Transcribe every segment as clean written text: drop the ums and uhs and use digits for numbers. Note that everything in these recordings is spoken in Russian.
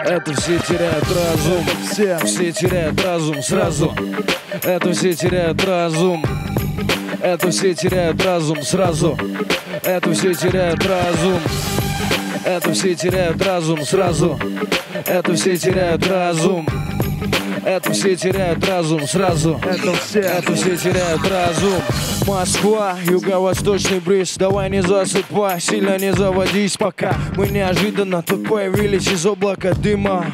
Это все теряют разум. Все теряют разум сразу. Это все теряют разум. Это все теряют разум сразу. Это все теряют разум. Это все теряют разум сразу. Это все теряют разум. Это все теряют разум сразу. Это все теряют разум. Москва, юго-восточный бриз. Давай не засыпай, сильно не заводись пока. Мы неожиданно тут появились из облака дыма.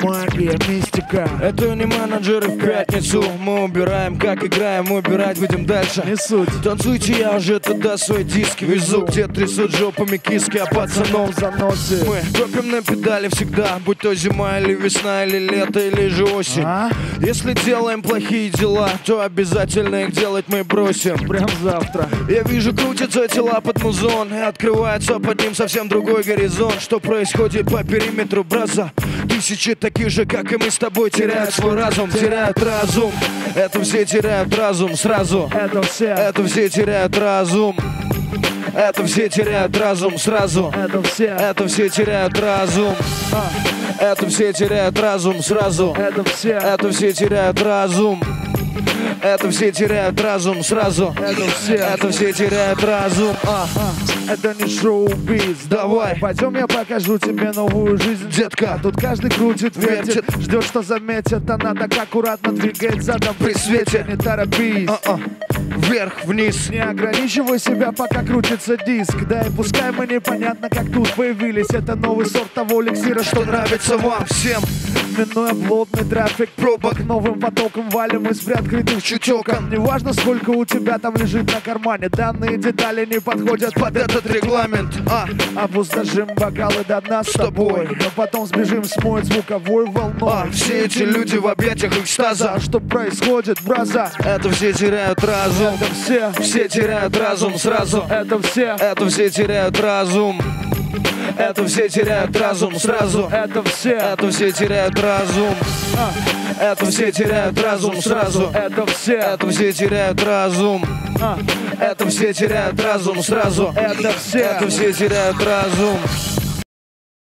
Магия, мистика. Это не менеджеры в пятницу. Мы убираем, как играем, убирать будем дальше. Не суть. Танцуйте, я уже туда свой диск везу. Где трясут жопами киски, а пацанов заносит. Мы топим на педали всегда, будь то зима или весна, или лето, или же осень. Если делаем плохие дела, то обязательно их делать мы бросим. Прям завтра. Я вижу, крутятся тела под музон, и открывается под ним совсем другой горизонт. Что происходит по периметру, браза? Тысячи таких же, как и мы с тобой, теряют свой разум, теряют разум. Это все теряют разум сразу. Это все теряют разум. Это все теряют разум сразу. Это все теряют разум. Это все теряют разум сразу. Это все теряют разум. Это все теряют разум сразу. Это все теряют разум. Это не шоу-биз. Давай, пойдем, я покажу тебе новую жизнь, детка. Тут каждый крутит, вертит, ждет, что заметят. Она так аккуратно двигает задом при свете. Не торопись. Вверх-вниз. Не ограничивай себя, пока крутится диск. Да и пускай мы непонятно, как тут появились. Это новый сорт того эликсира, что нравится вам всем. Минуя плотный трафик пробок, новым потоком валим из приоткрытых чутёком. Неважно, сколько у тебя там лежит на кармане, данные детали не подходят под этот регламент. Опустошим бокалы до дна с тобой, но потом сбежим, смоет звуковой волной. Все эти люди в объятиях экстаза. Что происходит, браза? Это все теряют разум. Это все теряют разум сразу. Это все теряют разум. Это все теряют разум сразу. Это все теряют разум. Это все теряют разум сразу. Это все теряют разум. Это все теряют разум сразу. Это все теряют разум.